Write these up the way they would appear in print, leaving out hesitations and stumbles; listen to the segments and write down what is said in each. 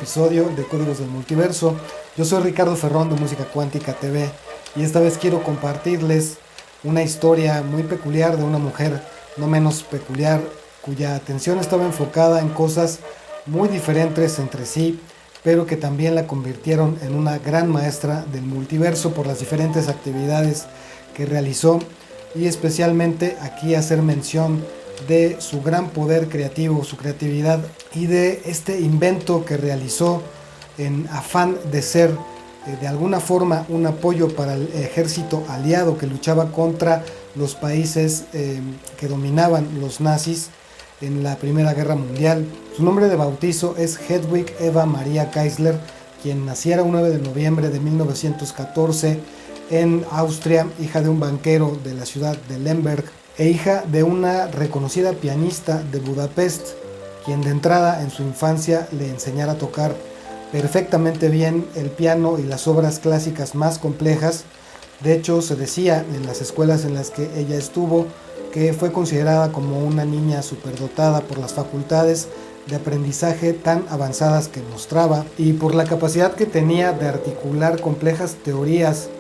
episodio de Códigos del Multiverso. Yo soy Ricardo Ferrón de Música Cuántica TV y esta vez quiero compartirles una historia muy peculiar de una mujer no menos peculiar, cuya atención estaba enfocada en cosas muy diferentes entre sí, pero que también la convirtieron en una gran maestra del multiverso por las diferentes actividades que realizó, y especialmente aquí hacer mención de su gran poder creativo, su creatividad y de este invento que realizó en afán de ser de alguna forma un apoyo para el ejército aliado que luchaba contra los países que dominaban los nazis en la Primera Guerra Mundial. Su nombre de bautizo es Hedwig Eva Maria Keisler, quien naciera un 9 de noviembre de 1914 en Austria, hija de un banquero de la ciudad de Lemberg e hija de una reconocida pianista de Budapest, quien de entrada en su infancia le enseñara a tocar perfectamente bien el piano y las obras clásicas más complejas. De hecho, se decía en las escuelas en las que ella estuvo que fue considerada como una niña superdotada por las facultades de aprendizaje tan avanzadas que mostraba y por la capacidad que tenía de articular complejas teorías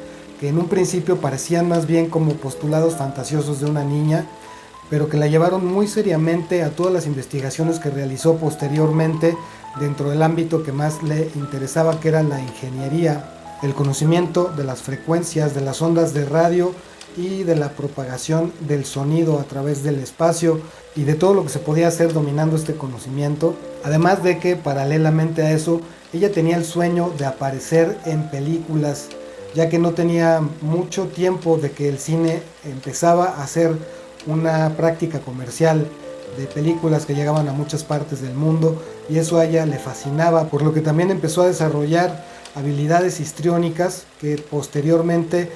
que en un principio parecían más bien como postulados fantasiosos de una niña, pero que la llevaron muy seriamente a todas las investigaciones que realizó posteriormente dentro del ámbito que más le interesaba, que era la ingeniería, el conocimiento de las frecuencias, de las ondas de radio y de la propagación del sonido a través del espacio y de todo lo que se podía hacer dominando este conocimiento. Además de que paralelamente a eso, ella tenía el sueño de aparecer en películas, ya que no tenía mucho tiempo de que el cine empezaba a ser una práctica comercial de películas que llegaban a muchas partes del mundo, y eso a ella le fascinaba, por lo que también empezó a desarrollar habilidades histriónicas que posteriormente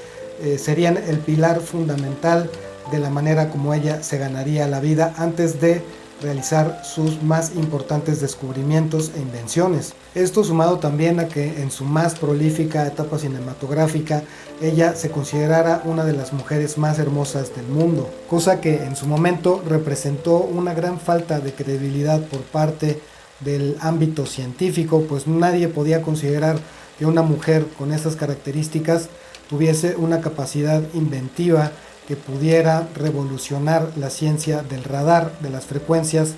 serían el pilar fundamental de la manera como ella se ganaría la vida antes de realizar sus más importantes descubrimientos e invenciones. Esto sumado también a que en su más prolífica etapa cinematográfica ella se considerara una de las mujeres más hermosas del mundo, cosa que en su momento representó una gran falta de credibilidad por parte del ámbito científico, pues nadie podía considerar que una mujer con estas características tuviese una capacidad inventiva que pudiera revolucionar la ciencia del radar, de las frecuencias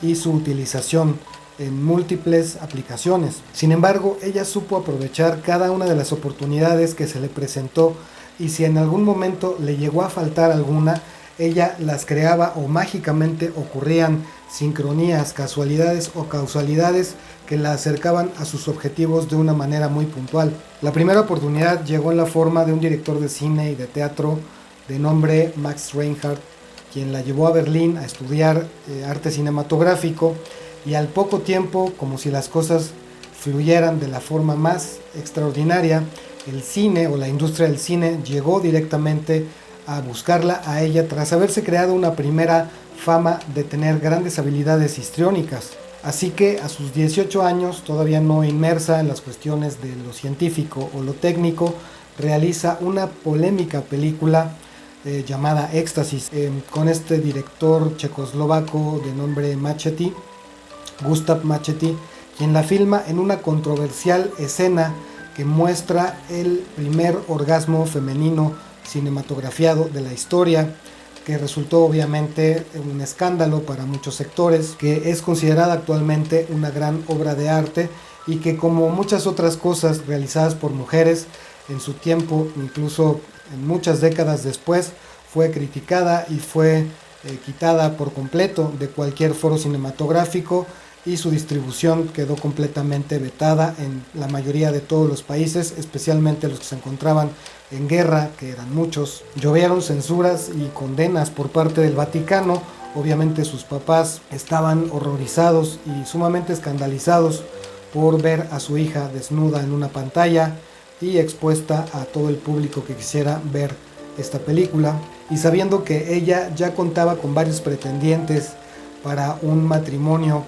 y su utilización en múltiples aplicaciones. Sin embargo, ella supo aprovechar cada una de las oportunidades que se le presentó, y si en algún momento le llegó a faltar alguna, ella las creaba o mágicamente ocurrían sincronías, casualidades o causalidades que la acercaban a sus objetivos de una manera muy puntual. La primera oportunidad llegó en la forma de un director de cine y de teatro de nombre Max Reinhardt, quien la llevó a Berlín a estudiar arte cinematográfico, y al poco tiempo, como si las cosas fluyeran de la forma más extraordinaria, el cine o la industria del cine llegó directamente a buscarla a ella tras haberse creado una primera fama de tener grandes habilidades histriónicas. Así que a sus 18 años, todavía no inmersa en las cuestiones de lo científico o lo técnico, realiza una polémica película llamada Éxtasis, con este director checoslovaco de nombre Machety, Gustav Machety, quien la filma en una controversial escena que muestra el primer orgasmo femenino cinematografiado de la historia, que resultó obviamente un escándalo para muchos sectores, que es considerada actualmente una gran obra de arte y que, como muchas otras cosas realizadas por mujeres en su tiempo, incluso en muchas décadas después, fue criticada y fue quitada por completo de cualquier foro cinematográfico, y su distribución quedó completamente vetada en la mayoría de todos los países, especialmente los que se encontraban en guerra, que eran muchos. Llovieron censuras y condenas por parte del Vaticano. Obviamente sus papás estaban horrorizados y sumamente escandalizados por ver a su hija desnuda en una pantalla y expuesta a todo el público que quisiera ver esta película, y sabiendo que ella ya contaba con varios pretendientes para un matrimonio,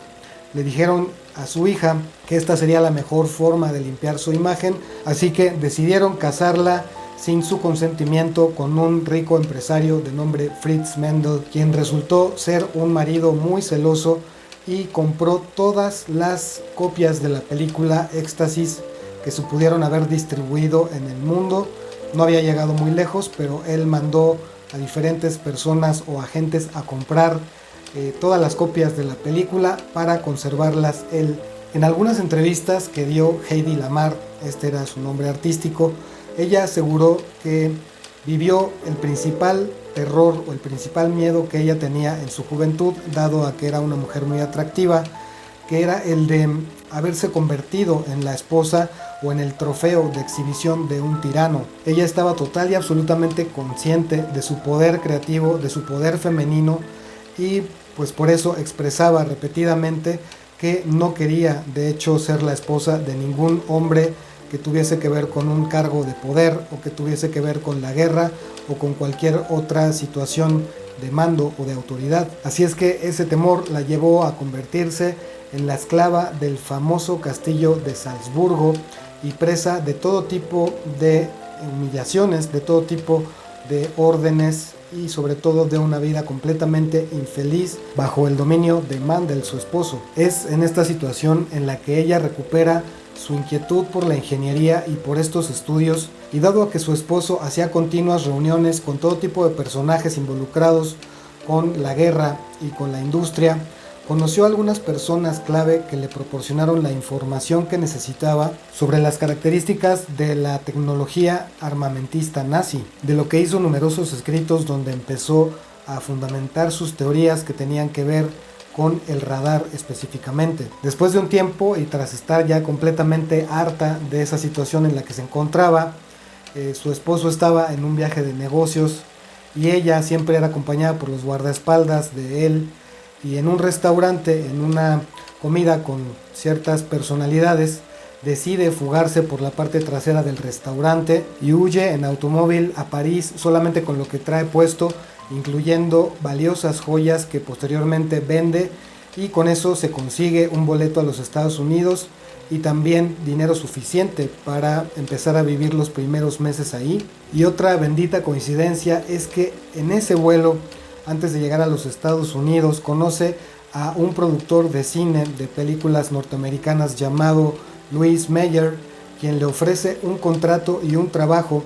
le dijeron a su hija que esta sería la mejor forma de limpiar su imagen, así que decidieron casarla sin su consentimiento con un rico empresario de nombre Fritz Mendel, quien resultó ser un marido muy celoso y compró todas las copias de la película Éxtasis que se pudieron haber distribuido en el mundo. No había llegado muy lejos, pero él mandó a diferentes personas o agentes a comprar todas las copias de la película para conservarlas él. En algunas entrevistas que dio Hedy Lamarr, este era su nombre artístico, ella aseguró que vivió el principal terror o el principal miedo que ella tenía en su juventud, dado a que era una mujer muy atractiva, que era el de haberse convertido en la esposa o en el trofeo de exhibición de un tirano. Ella estaba total y absolutamente consciente de su poder creativo, de su poder femenino, y pues por eso expresaba repetidamente que no quería de hecho ser la esposa de ningún hombre que tuviese que ver con un cargo de poder o que tuviese que ver con la guerra o con cualquier otra situación de mando o de autoridad. Así es que ese temor la llevó a convertirse en la esclava del famoso castillo de Salzburgo y presa de todo tipo de humillaciones, de todo tipo de órdenes y sobre todo de una vida completamente infeliz bajo el dominio de Mandel, su esposo. Es en esta situación en la que ella recupera su inquietud por la ingeniería y por estos estudios, y dado a que su esposo hacía continuas reuniones con todo tipo de personajes involucrados con la guerra y con la industria, conoció a algunas personas clave que le proporcionaron la información que necesitaba sobre las características de la tecnología armamentista nazi, de lo que hizo numerosos escritos donde empezó a fundamentar sus teorías que tenían que ver con el radar específicamente. Después de un tiempo y tras estar ya completamente harta de esa situación en la que se encontraba, su esposo estaba en un viaje de negocios y ella siempre era acompañada por los guardaespaldas de él, y en un restaurante, en una comida con ciertas personalidades, decide fugarse por la parte trasera del restaurante y huye en automóvil a París solamente con lo que trae puesto, incluyendo valiosas joyas que posteriormente vende, y con eso se consigue un boleto a los Estados Unidos y también dinero suficiente para empezar a vivir los primeros meses ahí. Y otra bendita coincidencia es que en ese vuelo, antes de llegar a los Estados Unidos, conoce a un productor de cine de películas norteamericanas llamado Louis Mayer, quien le ofrece un contrato y un trabajo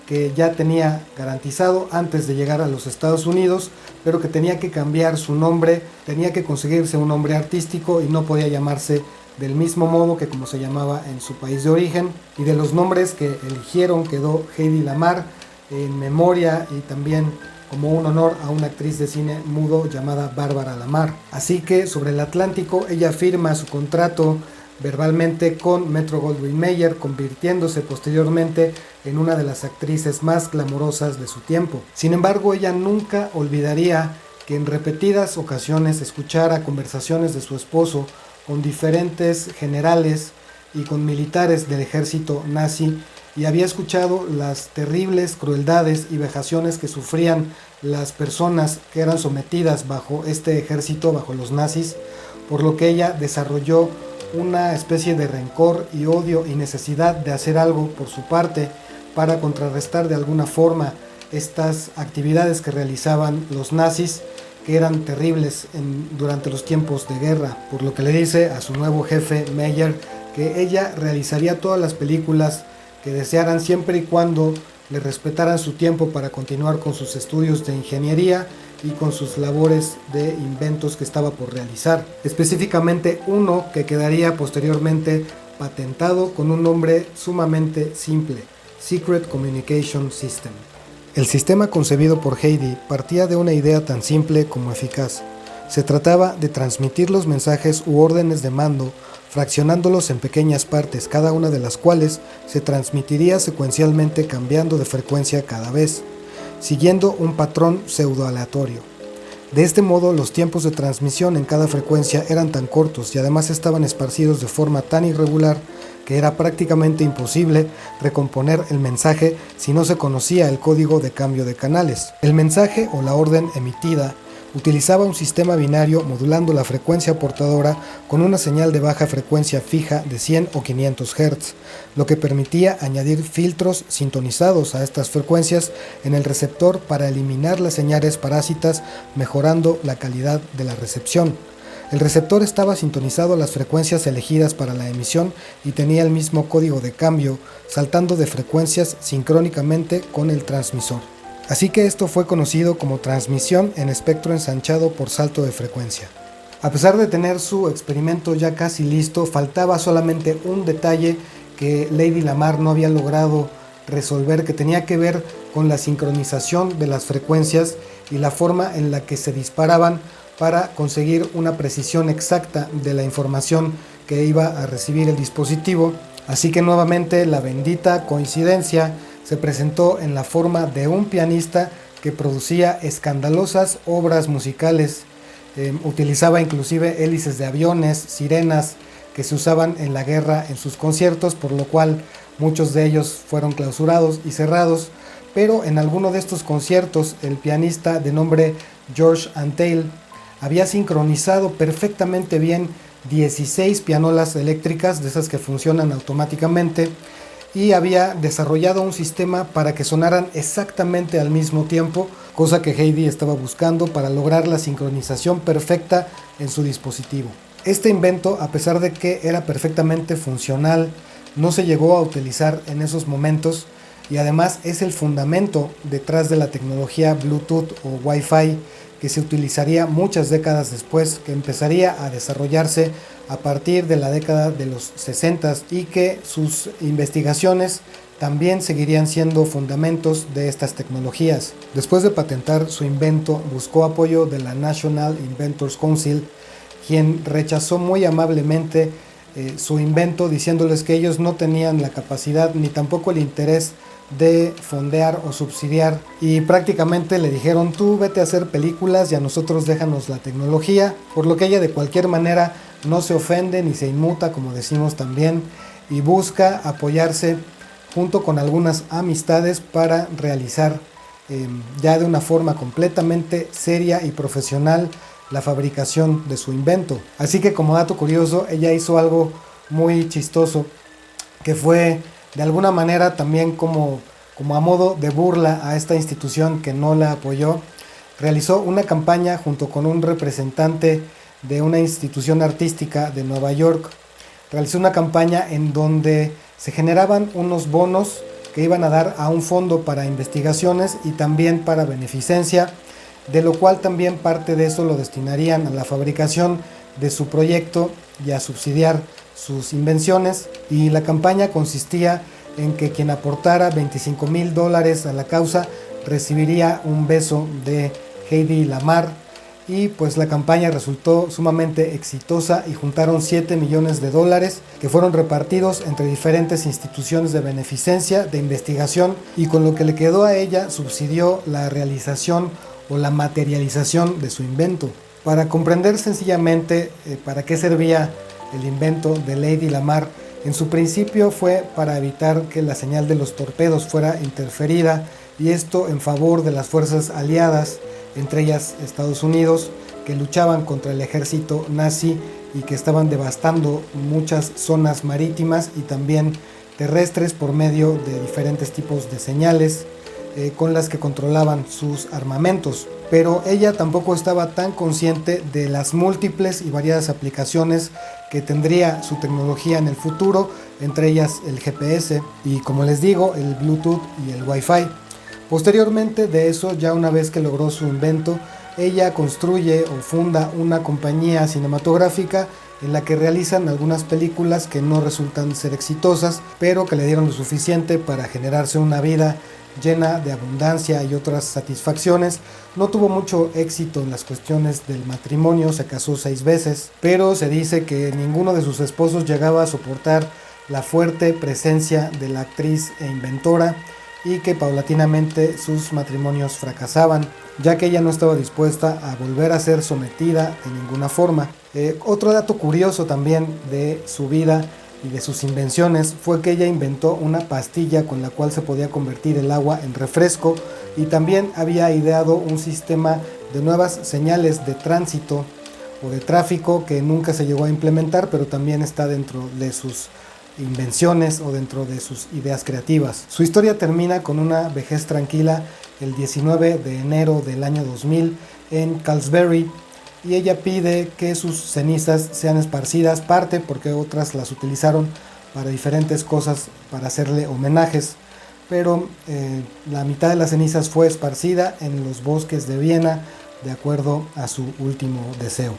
que ya tenía garantizado antes de llegar a los Estados Unidos, pero que tenía que cambiar su nombre, tenía que conseguirse un nombre artístico y no podía llamarse del mismo modo que como se llamaba en su país de origen. Y de los nombres que eligieron quedó Hedy Lamarr, en memoria y también como un honor a una actriz de cine mudo llamada Bárbara Lamarr. Así que sobre el Atlántico ella firma su contrato verbalmente con Metro-Goldwyn-Mayer, convirtiéndose posteriormente en una de las actrices más glamorosas de su tiempo. Sin embargo, ella nunca olvidaría que en repetidas ocasiones escuchara conversaciones de su esposo con diferentes generales y con militares del ejército nazi, y había escuchado las terribles crueldades y vejaciones que sufrían las personas que eran sometidas bajo este ejército, bajo los nazis, por lo que ella desarrolló una especie de rencor y odio y necesidad de hacer algo por su parte para contrarrestar de alguna forma estas actividades que realizaban los nazis, que eran terribles durante los tiempos de guerra, por lo que le dice a su nuevo jefe Mayer que ella realizaría todas las películas que desearan siempre y cuando le respetaran su tiempo para continuar con sus estudios de ingeniería y con sus labores de inventos que estaba por realizar. Específicamente uno que quedaría posteriormente patentado con un nombre sumamente simple: Secret Communication System. El sistema concebido por Hedy partía de una idea tan simple como eficaz. Se trataba de transmitir los mensajes u órdenes de mando, fraccionándolos en pequeñas partes, cada una de las cuales se transmitiría secuencialmente cambiando de frecuencia cada vez, siguiendo un patrón pseudo-aleatorio. De este modo, los tiempos de transmisión en cada frecuencia eran tan cortos y además estaban esparcidos de forma tan irregular que era prácticamente imposible recomponer el mensaje si no se conocía el código de cambio de canales. El mensaje o la orden emitida utilizaba un sistema binario modulando la frecuencia portadora con una señal de baja frecuencia fija de 100 o 500 Hz, lo que permitía añadir filtros sintonizados a estas frecuencias en el receptor para eliminar las señales parásitas, mejorando la calidad de la recepción. El receptor estaba sintonizado a las frecuencias elegidas para la emisión y tenía el mismo código de cambio, saltando de frecuencias sincrónicamente con el transmisor. Así que esto fue conocido como transmisión en espectro ensanchado por salto de frecuencia. A pesar de tener su experimento ya casi listo, faltaba solamente un detalle que Lady Lamar no había logrado resolver, que tenía que ver con la sincronización de las frecuencias y la forma en la que se disparaban para conseguir una precisión exacta de la información que iba a recibir el dispositivo. Así que nuevamente la bendita coincidencia se presentó en la forma de un pianista que producía escandalosas obras musicales. Utilizaba inclusive hélices de aviones, sirenas que se usaban en la guerra en sus conciertos, por lo cual muchos de ellos fueron clausurados y cerrados. Pero en alguno de estos conciertos el pianista de nombre George Antheil había sincronizado perfectamente bien 16 pianolas eléctricas, de esas que funcionan automáticamente, y había desarrollado un sistema para que sonaran exactamente al mismo tiempo, cosa que Heidi estaba buscando para lograr la sincronización perfecta en su dispositivo. Este invento, a pesar de que era perfectamente funcional, no se llegó a utilizar en esos momentos, y además es el fundamento detrás de la tecnología Bluetooth o Wi-Fi que se utilizaría muchas décadas después, que empezaría a desarrollarse a partir de la década de los 60 y que sus investigaciones también seguirían siendo fundamentos de estas tecnologías. Después de patentar su invento, buscó apoyo de la National Inventors Council, quien rechazó muy amablemente su invento, diciéndoles que ellos no tenían la capacidad ni tampoco el interés de fondear o subsidiar, y prácticamente le dijeron: tú vete a hacer películas y a nosotros déjanos la tecnología, por lo que ella de cualquier manera no se ofende ni se inmuta, como decimos también, y busca apoyarse junto con algunas amistades para realizar ya de una forma completamente seria y profesional la fabricación de su invento. Así que, como dato curioso, ella hizo algo muy chistoso, que fue de alguna manera también como a modo de burla a esta institución que no la apoyó. Realizó una campaña junto con un representante de una institución artística de Nueva York. Realizó una campaña en donde se generaban unos bonos que iban a dar a un fondo para investigaciones y también para beneficencia, de lo cual también parte de eso lo destinarían a la fabricación de su proyecto y a subsidiar sus invenciones. Y la campaña consistía en que quien aportara $25,000 a la causa recibiría un beso de Heidi Lamar, y pues la campaña resultó sumamente exitosa y juntaron $7 millones que fueron repartidos entre diferentes instituciones de beneficencia, de investigación, y con lo que le quedó a ella subsidió la realización o la materialización de su invento. Para comprender sencillamente para qué servía el invento de Lady Lamar, en su principio fue para evitar que la señal de los torpedos fuera interferida, y esto en favor de las fuerzas aliadas, entre ellas Estados Unidos, que luchaban contra el ejército nazi y que estaban devastando muchas zonas marítimas y también terrestres por medio de diferentes tipos de señales con las que controlaban sus armamentos. Pero ella tampoco estaba tan consciente de las múltiples y variadas aplicaciones que tendría su tecnología en el futuro, entre ellas el GPS y, como les digo, el Bluetooth y el Wi-Fi. Posteriormente de eso, ya una vez que logró su invento, ella construye o funda una compañía cinematográfica en la que realizan algunas películas que no resultan ser exitosas, pero que le dieron lo suficiente para generarse una vida llena de abundancia y otras satisfacciones. No tuvo mucho éxito en las cuestiones del matrimonio, se casó 6 veces, pero se dice que ninguno de sus esposos llegaba a soportar la fuerte presencia de la actriz e inventora, y que paulatinamente sus matrimonios fracasaban, ya que ella no estaba dispuesta a volver a ser sometida de ninguna forma. Otro dato curioso también de su vida y de sus invenciones fue que ella inventó una pastilla con la cual se podía convertir el agua en refresco, y también había ideado un sistema de nuevas señales de tránsito o de tráfico que nunca se llegó a implementar, pero también está dentro de sus invenciones o dentro de sus ideas creativas. Su historia termina con una vejez tranquila el 19 de enero del año 2000 en Carlsberg, y ella pide que sus cenizas sean esparcidas, parte porque otras las utilizaron para diferentes cosas, para hacerle homenajes, pero la mitad de las cenizas fue esparcida en los bosques de Viena de acuerdo a su último deseo.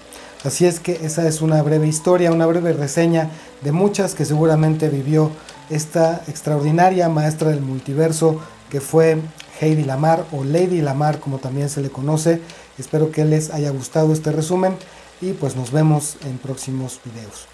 Así es que esa es una breve historia, una breve reseña de muchas que seguramente vivió esta extraordinaria maestra del multiverso que fue Heidi Lamar, o Lady Lamar como también se le conoce. Espero que les haya gustado este resumen y pues nos vemos en próximos videos.